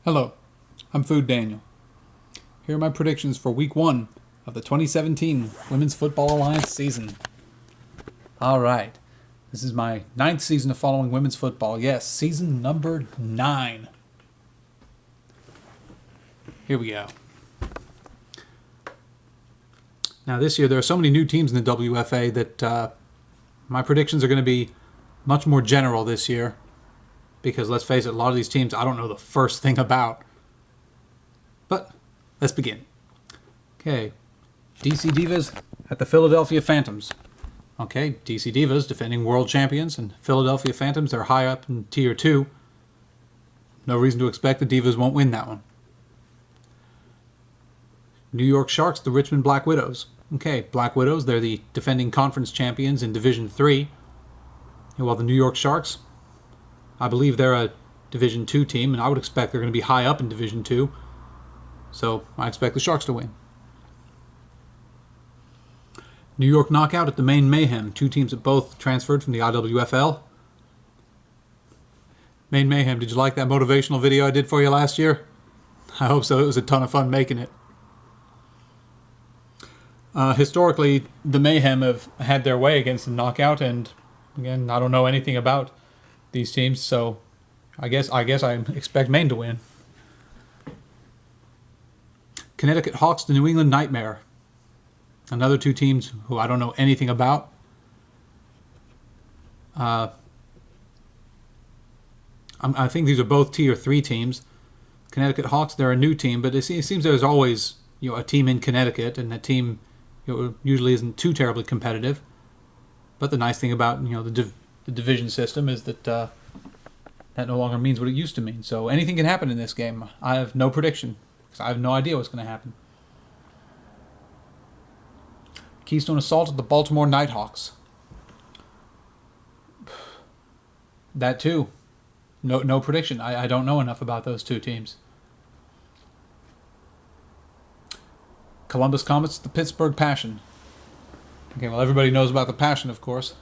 Hello, I'm Food Daniel. Here are my predictions for Week 1 of the 2017 Women's Football Alliance season. Alright, this is my 9th season of following women's football. Yes, season number 9. Here we go. Now this year there are so many new teams in the WFA that my predictions are going to be much more general this year. Because let's face it, a lot of these teams I don't know the first thing about. But let's begin. Okay, DC Divas at the Philadelphia Phantoms. Okay, DC Divas defending world champions, and Philadelphia Phantoms, they're high up in Tier 2. No reason to expect the Divas won't win that one. New York Sharks, the Richmond Black Widows. Okay, Black Widows, they're the defending conference champions in Division 3. And while the New York Sharks, I believe they're a Division 2 team, and I would expect they're going to be high up in Division 2. So I expect the Sharks to win. New York Knockout at the Maine Mayhem. Two teams that both transferred from the IWFL. Maine Mayhem, did you like that motivational video I did for you last year? I hope so. It was a ton of fun making it. Historically, the Mayhem have had their way against the Knockout, and again, I don't know anything about these teams, so I guess I expect Maine to win. Connecticut Hawks, the New England Nightmare. Another two teams who I don't know anything about. I think these are both Tier 3 teams. Connecticut Hawks, they're a new team, but it seems there's always a team in Connecticut, and that team usually isn't too terribly competitive. But the nice thing about the division system is that that no longer means what it used to mean. So anything can happen in this game. I have no prediction because I have no idea what's going to happen. Keystone Assault at the Baltimore Nighthawks. That too. No prediction. I don't know enough about those two teams. Columbus Comets, the Pittsburgh Passion. Okay, well, everybody knows about the Passion, of course.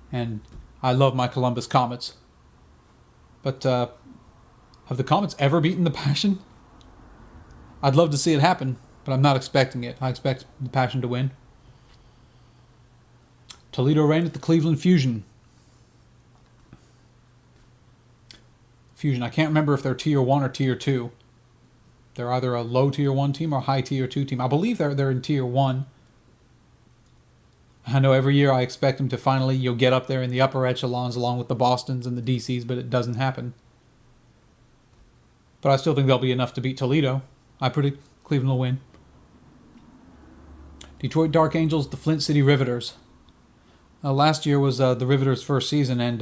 And I love my Columbus Comets. But have the Comets ever beaten the Passion? I'd love to see it happen, but I'm not expecting it. I expect the Passion to win. Toledo Rain at the Cleveland Fusion. Fusion, I can't remember if they're Tier 1 or Tier 2. They're either a low Tier 1 team or a high Tier 2 team. I believe they're in Tier 1. I know every year I expect them to finally get up there in the upper echelons along with the Bostons and the DCs, but it doesn't happen. But I still think they'll be enough to beat Toledo. I predict Cleveland will win. Detroit Dark Angels, the Flint City Riveters. Last year was the Riveters' first season and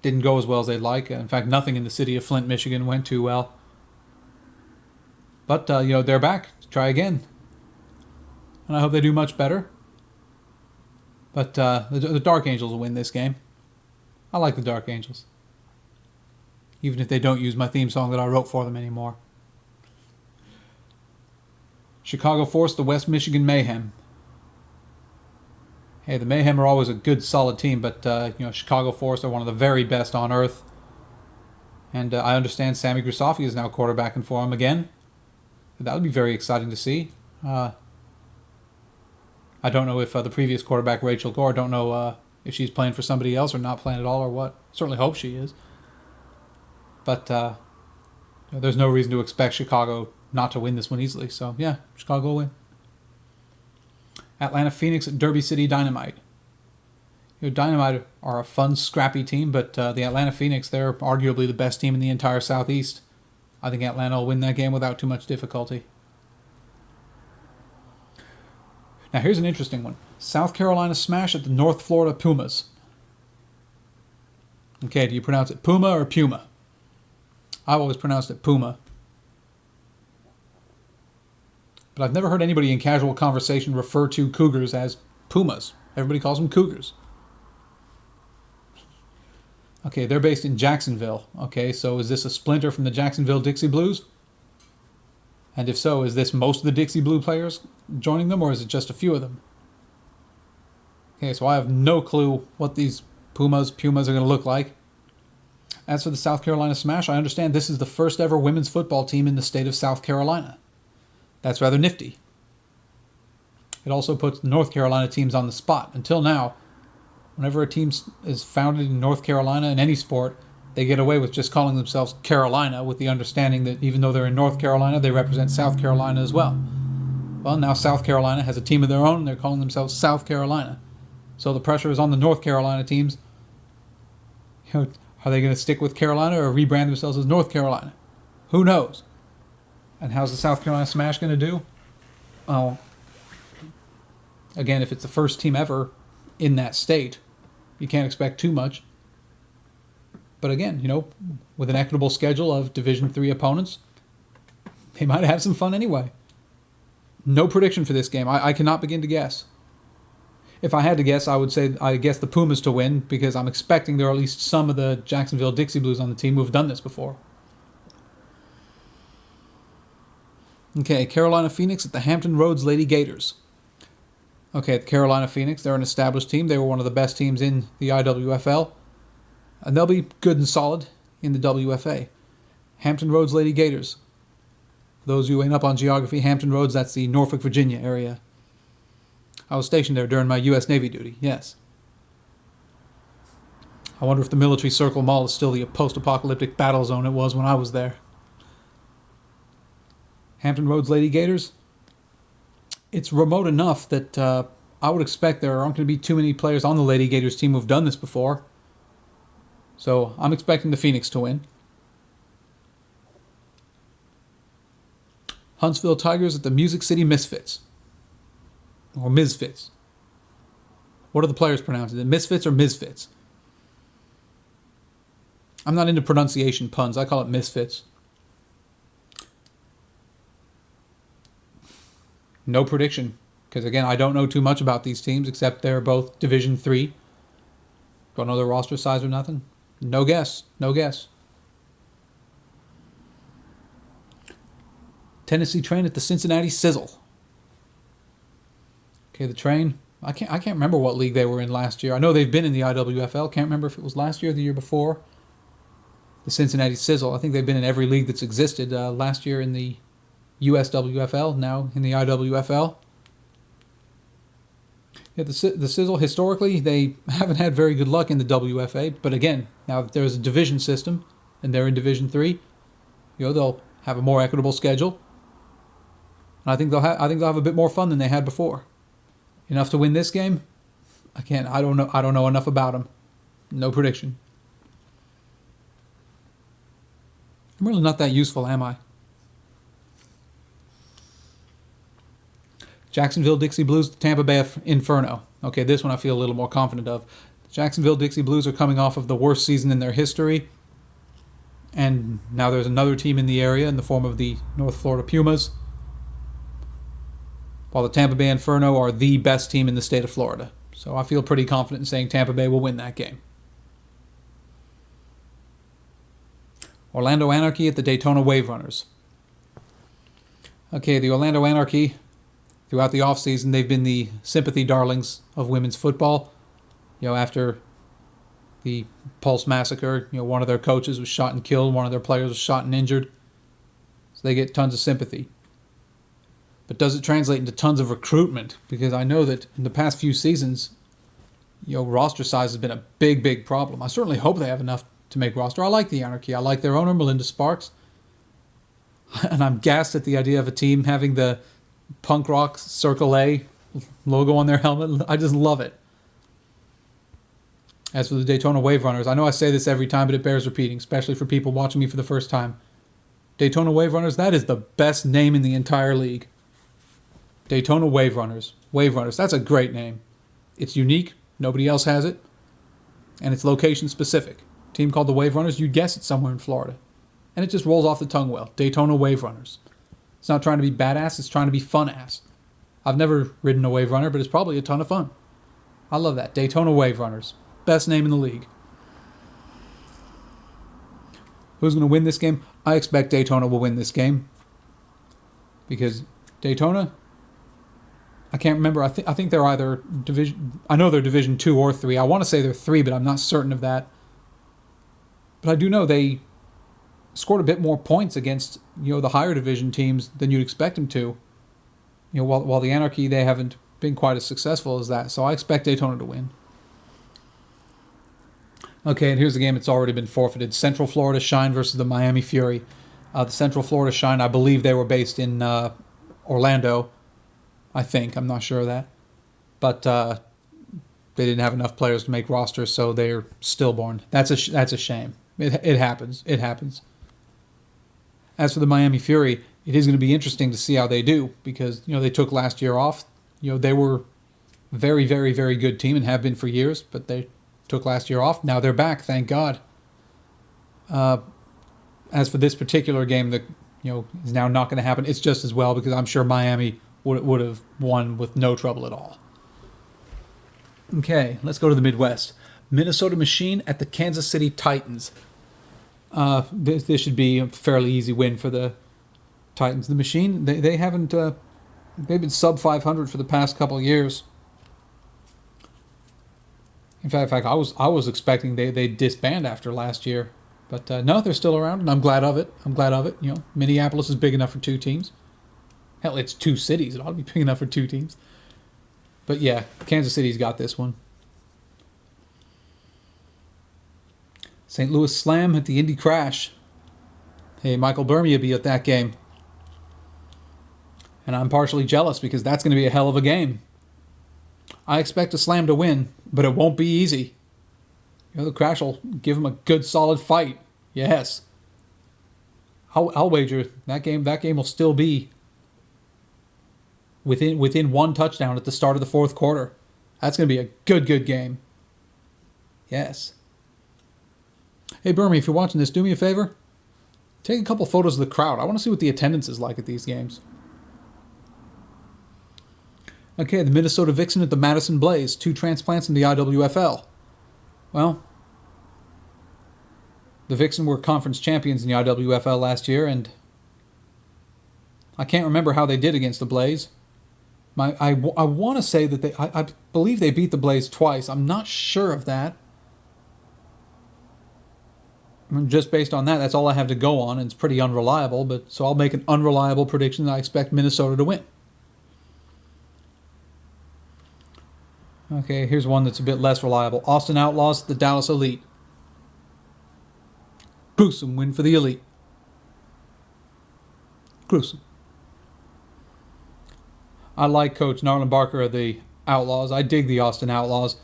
didn't go as well as they'd like. In fact, nothing in the city of Flint, Michigan went too well. But, they're back to try again. And I hope they do much better. But the Dark Angels will win this game. I like the Dark Angels. Even if they don't use my theme song that I wrote for them anymore. Chicago Force, the West Michigan Mayhem. Hey, the Mayhem are always a good, solid team, but Chicago Force are one of the very best on earth. And I understand Sammy Grisafi is now quarterbacking for them again. That would be very exciting to see. I don't know if the previous quarterback, Rachel Gore, don't know if she's playing for somebody else or not playing at all or what. Certainly hope she is. But there's no reason to expect Chicago not to win this one easily. So, yeah, Chicago will win. Atlanta Phoenix at Derby City Dynamite. Dynamite are a fun, scrappy team, but the Atlanta Phoenix, they're arguably the best team in the entire Southeast. I think Atlanta will win that game without too much difficulty. Now here's an interesting one. South Carolina Smash at the North Florida Pumas. Okay, do you pronounce it Puma or Puma? I've always pronounced it Puma. But I've never heard anybody in casual conversation refer to Cougars as Pumas. Everybody calls them Cougars. Okay, they're based in Jacksonville. Okay, so is this a splinter from the Jacksonville Dixie Blues? And if so, is this most of the Dixie Blue players joining them, or is it just a few of them? Okay, so I have no clue what these Pumas are going to look like. As for the South Carolina Smash, I understand this is the first ever women's football team in the state of South Carolina. That's rather nifty. It also puts the North Carolina teams on the spot. Until now, whenever a team is founded in North Carolina in any sport, they get away with just calling themselves Carolina, with the understanding that even though they're in North Carolina, they represent South Carolina as well. Well, now South Carolina has a team of their own, and they're calling themselves South Carolina. So the pressure is on the North Carolina teams. Are they going to stick with Carolina or rebrand themselves as North Carolina? Who knows? And how's the South Carolina Smash going to do? Well, again, if it's the first team ever in that state, you can't expect too much. But again, with an equitable schedule of Division III opponents, they might have some fun anyway. No prediction for this game. I cannot begin to guess. If I had to guess, I would say I guess the Pumas to win, because I'm expecting there are at least some of the Jacksonville Dixie Blues on the team who have done this before. Okay, Carolina Phoenix at the Hampton Roads Lady Gators. Okay, the Carolina Phoenix, they're an established team. They were one of the best teams in the IWFL. And they'll be good and solid in the WFA. Hampton Roads Lady Gators. For those who ain't up on geography, Hampton Roads, that's the Norfolk, Virginia area. I was stationed there during my U.S. Navy duty, yes. I wonder if the Military Circle Mall is still the post-apocalyptic battle zone it was when I was there. Hampton Roads Lady Gators. It's remote enough that I would expect there aren't going to be too many players on the Lady Gators team who've done this before. So I'm expecting the Phoenix to win. Huntsville Tigers at the Music City Misfits. Or Misfits. What are the players pronounced? Is it Misfits or Misfits? I'm not into pronunciation puns. I call it Misfits. No prediction. Because again, I don't know too much about these teams, except they're both Division III. Don't know their roster size or nothing. No guess. No guess. Tennessee Train at the Cincinnati Sizzle. Okay, the Train. I can't remember what league they were in last year. I know they've been in the IWFL. Can't remember if it was last year or the year before. The Cincinnati Sizzle. I think they've been in every league that's existed. Last year in the USWFL, now in the IWFL. Yeah, the Sizzle, historically, they haven't had very good luck in the WFA. But again, now that there's a division system and they're in Division III, they'll have a more equitable schedule. And I think they'll have a bit more fun than they had before. Enough to win this game? I don't know enough about them. No prediction. I'm really not that useful, am I? Jacksonville Dixie Blues, Tampa Bay Inferno. Okay, this one I feel a little more confident of. The Jacksonville Dixie Blues are coming off of the worst season in their history. And now there's another team in the area in the form of the North Florida Pumas. While the Tampa Bay Inferno are the best team in the state of Florida. So I feel pretty confident in saying Tampa Bay will win that game. Orlando Anarchy at the Daytona Wave Runners. Okay, the Orlando Anarchy, throughout the offseason, they've been the sympathy darlings of women's football. After the Pulse Massacre, one of their coaches was shot and killed, one of their players was shot and injured. So they get tons of sympathy. But does it translate into tons of recruitment? Because I know that in the past few seasons, roster size has been a big, big problem. I certainly hope they have enough to make roster. I like the Anarchy. I like their owner, Melinda Sparks. And I'm gassed at the idea of a team having the punk rock Circle A logo on their helmet. I just love it. As for the Daytona Wave Runners, I know I say this every time, but it bears repeating, especially for people watching me for the first time. Daytona Wave Runners, that is the best name in the entire league. Daytona Wave Runners. Wave Runners, that's a great name. It's unique. Nobody else has it. And it's location specific. Team called the Wave Runners, you'd guess it's somewhere in Florida. And it just rolls off the tongue well. Daytona Wave Runners. It's not trying to be badass, it's trying to be fun-ass. I've never ridden a Wave Runner, but it's probably a ton of fun. I love that. Daytona Wave Runners. Best name in the league. Who's going to win this game? I expect Daytona will win this game. Because Daytona, I can't remember. I think they're either Division... I know they're Division 2 or 3. I want to say they're 3, but I'm not certain of that. But I do know they scored a bit more points against the higher division teams than you'd expect them to. While the Anarchy, they haven't been quite as successful as that. So I expect Daytona to win. Okay, and here's the game that's already been forfeited. Central Florida Shine versus the Miami Fury. The Central Florida Shine, I believe they were based in Orlando. I think. I'm not sure of that. But they didn't have enough players to make rosters, so they're stillborn. That's a shame. It happens. It happens. As for the Miami Fury, it is going to be interesting to see how they do because they took last year off. They were very, very, very good team and have been for years, but they took last year off. Now they're back, thank God. As for this particular game that is now not going to happen, it's just as well because I'm sure Miami would have won with no trouble at all. Okay, let's go to the Midwest. Minnesota Machine at the Kansas City Titans. This should be a fairly easy win for the Titans. The Machine, they haven't they've been sub 500 for the past couple of years. In fact, I was expecting they'd disband after last year, but no, they're still around, and I'm glad of it. Minneapolis is big enough for two teams. Hell, it's two cities. It ought to be big enough for two teams. But yeah, Kansas City's got this one. St. Louis Slam at the Indy Crash. Hey, Michael Burmy will be at that game. And I'm partially jealous because that's going to be a hell of a game. I expect a Slam to win, but it won't be easy. The Crash will give him a good solid fight. Yes. I'll wager that game will still be within one touchdown at the start of the fourth quarter. That's going to be a good game. Yes. Hey, Burmy, if you're watching this, do me a favor. Take a couple photos of the crowd. I want to see what the attendance is like at these games. Okay, the Minnesota Vixen at the Madison Blaze. 2 transplants in the IWFL. Well, the Vixen were conference champions in the IWFL last year, and I can't remember how they did against the Blaze. I want to say that I believe they beat the Blaze twice. I'm not sure of that. Just based on that, that's all I have to go on, and it's pretty unreliable. But so I'll make an unreliable prediction that I expect Minnesota to win. Okay, here's one that's a bit less reliable. Austin Outlaws, the Dallas Elite. Gruesome win for the Elite. Gruesome. I like Coach Narlin Barker of the Outlaws. I dig the Austin Outlaws.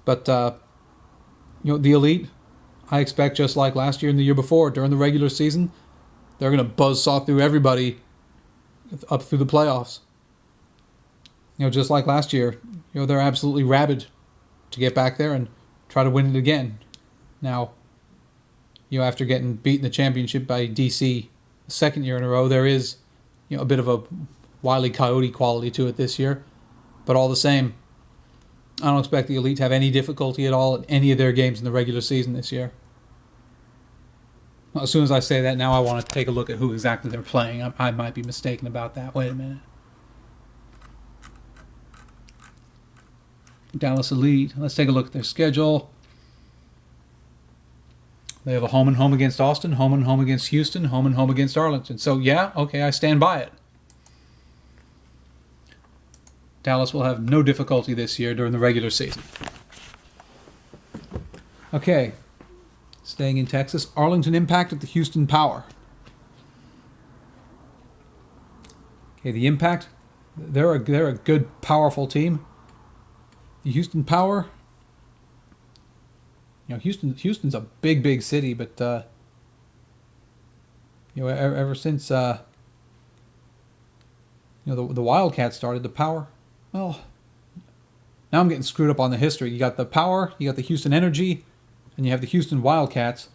But, the Elite, I expect just like last year and the year before, during the regular season, they're going to buzzsaw through everybody up through the playoffs. Just like last year, they're absolutely rabid to get back there and try to win it again. Now, after getting beaten in the championship by DC the second year in a row, there is, a bit of a Wile E. Coyote quality to it this year. But all the same, I don't expect the Elite to have any difficulty at all in any of their games in the regular season this year. Well, as soon as I say that, now I want to take a look at who exactly they're playing. I might be mistaken about that. Wait a minute. Dallas Elite. Let's take a look at their schedule. They have a home and home against Austin, home and home against Houston, home and home against Arlington. So, yeah, okay, I stand by it. Dallas will have no difficulty this year during the regular season. Okay, staying in Texas, Arlington Impact at the Houston Power. Okay, the Impact, they're a good, powerful team. The Houston Power, Houston's a big city, but ever since the Wildcats started, the Power, well, now I'm getting screwed up on the history. You got the Power, you got the Houston Energy, and you have the Houston Wildcats.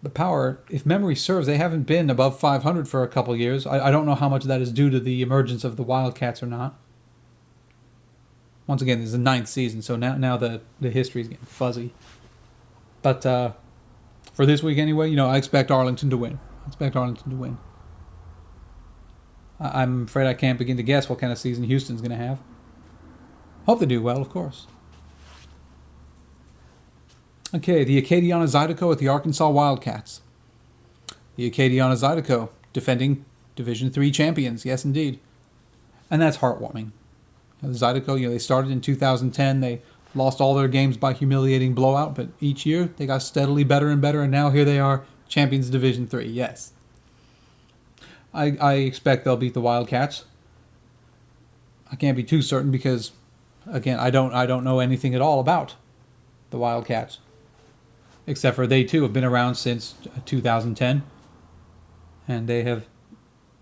The Power, if memory serves, they haven't been above 500 for a couple of years. I don't know how much of that is due to the emergence of the Wildcats or not. Once again, this is the 9th season, so now the history is getting fuzzy. But for this week anyway, I expect Arlington to win. I'm afraid I can't begin to guess what kind of season Houston's going to have. Hope they do well, of course. Okay, the Acadiana Zydeco at the Arkansas Wildcats. The Acadiana Zydeco, defending Division III champions, yes indeed. And that's heartwarming. The Zydeco, they started in 2010. They lost all their games by humiliating blowout, but each year they got steadily better and better, and now here they are, champions of Division III, yes. I expect they'll beat the Wildcats. I can't be too certain because, again, I don't know anything at all about the Wildcats, except for they too have been around since 2010, and they have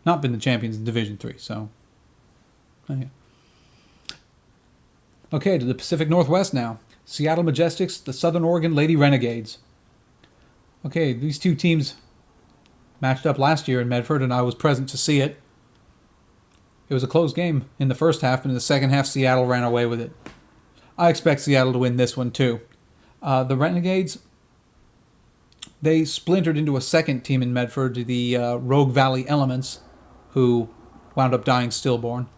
not been the champions in Division III. So, yeah. Okay, to the Pacific Northwest now. Seattle Majestics, the Southern Oregon Lady Renegades. Okay, these two teams matched up last year in Medford, and I was present to see it. It was a close game in the first half, and in the second half, Seattle ran away with it. I expect Seattle to win this one, too. The Renegades, they splintered into a second team in Medford, the Rogue Valley Elements, who wound up dying stillborn.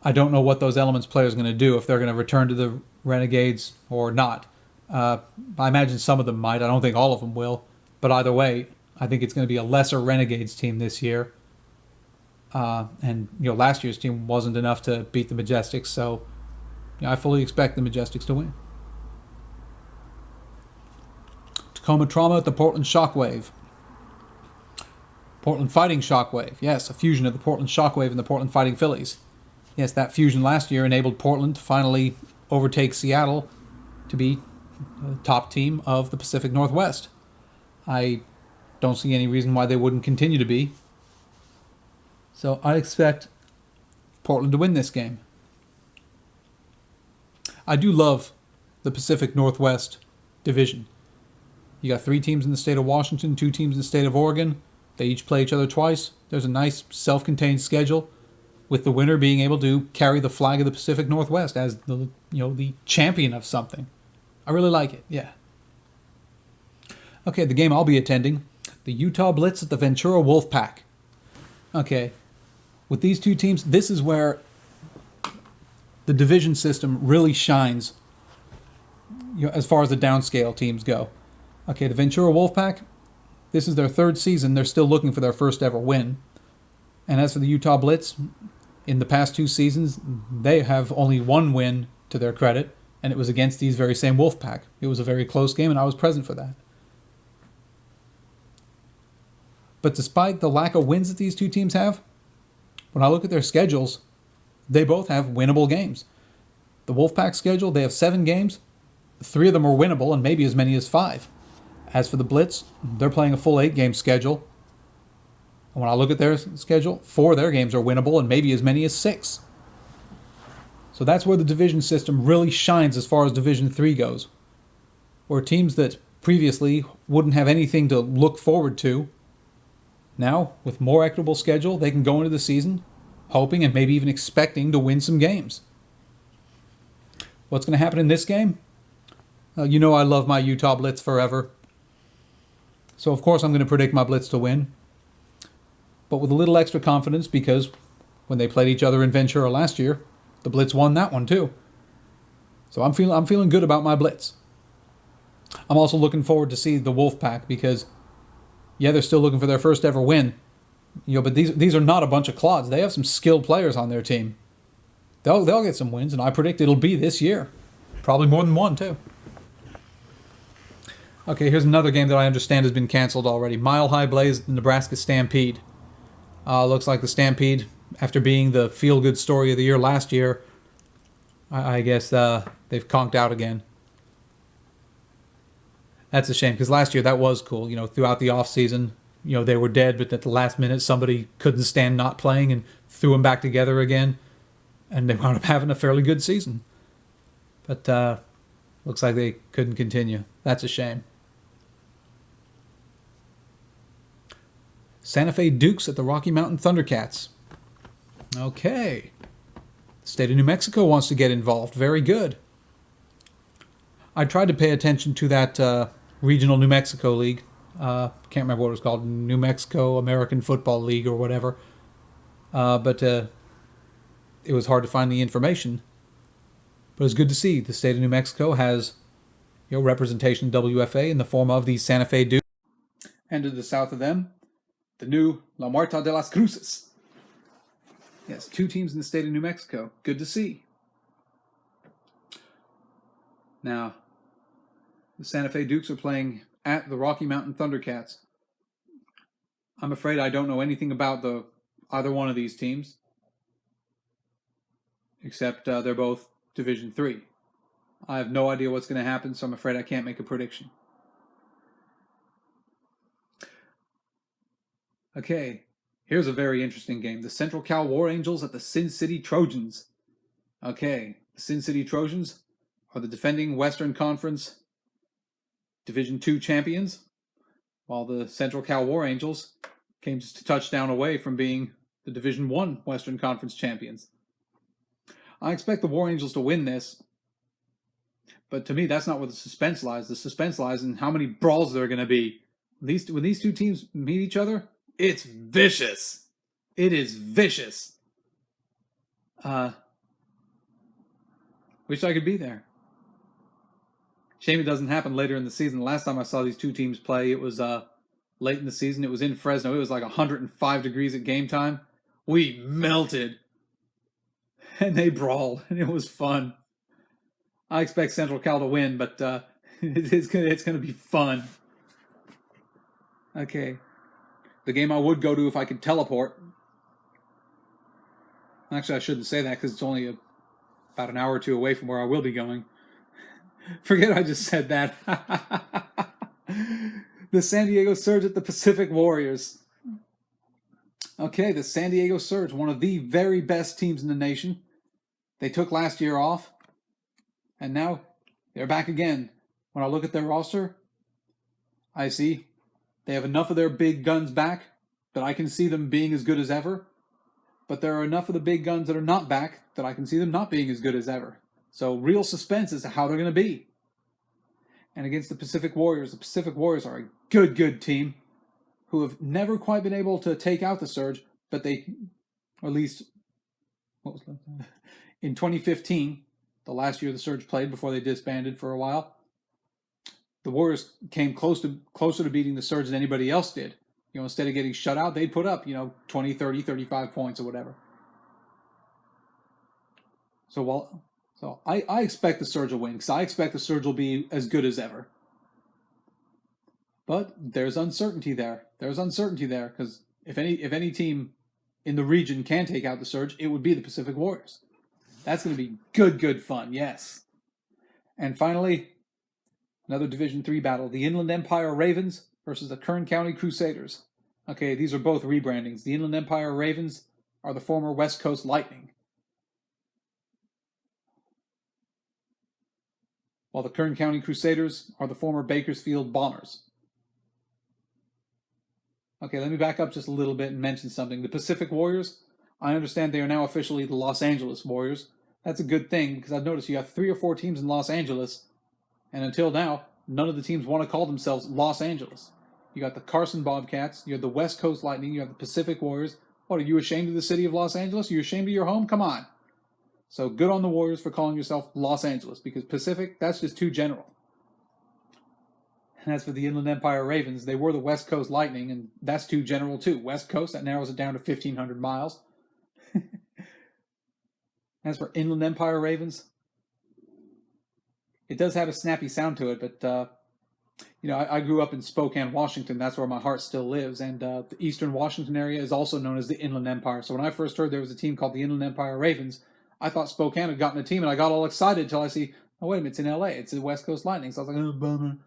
I don't know what those Elements players are going to do, if they're going to return to the Renegades or not. I imagine some of them might. I don't think all of them will. But either way, I think it's going to be a lesser Renegades team this year. And last year's team wasn't enough to beat the Majestics, so I fully expect the Majestics to win. Tacoma Trauma at the Portland Shockwave. Portland Fighting Shockwave. Yes, a fusion of the Portland Shockwave and the Portland Fighting Phillies. Yes, that fusion last year enabled Portland to finally overtake Seattle to be the top team of the Pacific Northwest. I don't see any reason why they wouldn't continue to be. So I expect Portland to win this game. I do love the Pacific Northwest division. You got 3 teams in the state of Washington, 2 teams in the state of Oregon. They each play each other twice. There's a nice self-contained schedule, with the winner being able to carry the flag of the Pacific Northwest as the champion of something. I really like it, yeah. Okay, the game I'll be attending, the Utah Blitz at the Ventura Wolfpack. Okay, with these two teams, this is where the division system really shines, as far as the downscale teams go. Okay, the Ventura Wolfpack, this is their 3rd season. They're still looking for their first ever win. And as for the Utah Blitz, in the past 2 seasons, they have only 1 win to their credit, and it was against these very same Wolfpack. It was a very close game, and I was present for that. But despite the lack of wins that these two teams have, when I look at their schedules, they both have winnable games. The Wolfpack schedule, they have 7 games. 3 of them are winnable, and maybe as many as 5. As for the Blitz, they're playing a full 8-game schedule. And when I look at their schedule, 4 of their games are winnable, and maybe as many as 6. So that's where the division system really shines as far as Division 3 goes. Where teams that previously wouldn't have anything to look forward to, now, with more equitable schedule, they can go into the season hoping and maybe even expecting to win some games. What's going to happen in this game? I love my Utah Blitz forever. So, of course, I'm going to predict my Blitz to win. But with a little extra confidence, because when they played each other in Ventura last year, the Blitz won that one too. So I'm feeling good about my Blitz. I'm also looking forward to see the Wolfpack because, yeah, they're still looking for their first ever win. But these are not a bunch of clods. They have some skilled players on their team. They'll get some wins, and I predict it'll be this year. Probably more than one, too. Okay, here's another game that I understand has been canceled already. Mile High Blaze, the Nebraska Stampede. Looks like the Stampede, after being the feel-good story of the year last year, I guess they've conked out again. That's a shame, because last year that was cool. Throughout the off-season, they were dead, but at the last minute somebody couldn't stand not playing and threw them back together again, and they wound up having a fairly good season. But looks like they couldn't continue. That's a shame. Santa Fe Dukes at the Rocky Mountain Thundercats. Okay. The state of New Mexico wants to get involved. Very good. I tried to pay attention to that regional New Mexico league. Can't remember what it was called. New Mexico American Football League or whatever. But it was hard to find the information. But it's good to see the state of New Mexico has representation WFA in the form of the Santa Fe Dukes. And to the south of them, the new La Muerta de las Cruces. Yes, 2 teams in the state of New Mexico. Good to see. Now, the Santa Fe Dukes are playing at the Rocky Mountain Thundercats. I'm afraid I don't know anything about either one of these teams, except they're both Division III. I have no idea what's going to happen, so I'm afraid I can't make a prediction. Okay, here's a very interesting game. The Central Cal War Angels at the Sin City Trojans. Okay, the Sin City Trojans are the defending Western Conference Division II champions, while the Central Cal War Angels came just a touchdown away from being the Division I Western Conference champions. I expect the War Angels to win this, but to me, that's not where the suspense lies. The suspense lies in how many brawls there are going to be. When these 2 teams meet each other, it's vicious. It is vicious. Wish I could be there. Shame it doesn't happen later in the season. The last time I saw these 2 teams play, it was late in the season. It was in Fresno. It was like 105 degrees at game time. We melted. And they brawled, and it was fun. I expect Central Cal to win, but it's gonna be fun. Okay. The game I would go to if I could teleport. Actually, I shouldn't say that because it's only about an hour or 2 away from where I will be going. Forget I just said that. The San Diego Surge at the Pacific Warriors. Okay, the San Diego Surge, one of the very best teams in the nation. They took last year off, and now they're back again. When I look at their roster, I see they have enough of their big guns back that I can see them being as good as ever. But there are enough of the big guns that are not back that I can see them not being as good as ever. So real suspense as to how they're going to be. And against the Pacific Warriors are a good team who have never quite been able to take out the Surge, but they, or at least, what was that? In 2015, the last year the Surge played before they disbanded for a while, the Warriors came closer to beating the Surge than anybody else did. Instead of getting shut out, they'd put up, 20, 30, 35 points or whatever. So I expect the Surge will win, because I expect the Surge will be as good as ever. But there's uncertainty there. Because if any team in the region can take out the Surge, it would be the Pacific Warriors. That's going to be good fun, yes. And finally, another Division III battle, the Inland Empire Ravens versus the Kern County Crusaders. Okay, these are both rebrandings. The Inland Empire Ravens are the former West Coast Lightning, while the Kern County Crusaders are the former Bakersfield Bombers. Okay, let me back up just a little bit and mention something. The Pacific Warriors, I understand they are now officially the Los Angeles Warriors. That's a good thing, because I've noticed you have 3 or 4 teams in Los Angeles, and until now, none of the teams want to call themselves Los Angeles. You got the Carson Bobcats, you have the West Coast Lightning, you have the Pacific Warriors. What, are you ashamed of the city of Los Angeles? Are you ashamed of your home? Come on. So good on the Warriors for calling yourself Los Angeles, because Pacific, that's just too general. And as for the Inland Empire Ravens, they were the West Coast Lightning, and that's too general too. West Coast, that narrows it down to 1,500 miles. As for Inland Empire Ravens, it does have a snappy sound to it, but, I grew up in Spokane, Washington. That's where my heart still lives, and the Eastern Washington area is also known as the Inland Empire. So when I first heard there was a team called the Inland Empire Ravens, I thought Spokane had gotten a team, and I got all excited until I see, oh, wait a minute, it's in L.A. It's the West Coast Lightning. So I was like, oh, bummer.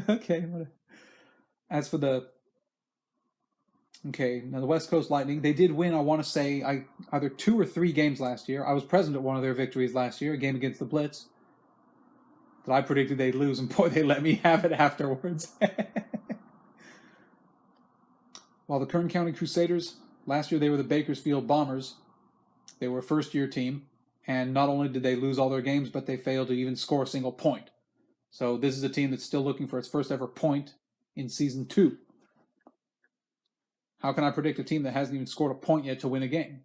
Okay. As for the West Coast Lightning, they did win, I want to say, either 2 or 3 games last year. I was present at one of their victories last year, a game against the Blitz, that I predicted they'd lose, and boy, they let me have it afterwards. While the Kern County Crusaders, last year they were the Bakersfield Bombers. They were a first-year team, and not only did they lose all their games, but they failed to even score a single point. So this is a team that's still looking for its first ever point in Season 2. How can I predict a team that hasn't even scored a point yet to win a game?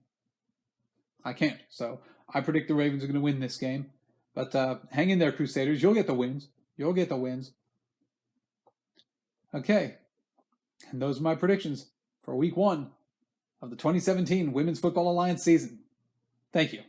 I can't. So I predict the Ravens are going to win this game. But hang in there, Crusaders. You'll get the wins. You'll get the wins. Okay. And those are my predictions for week 1 of the 2017 Women's Football Alliance season. Thank you.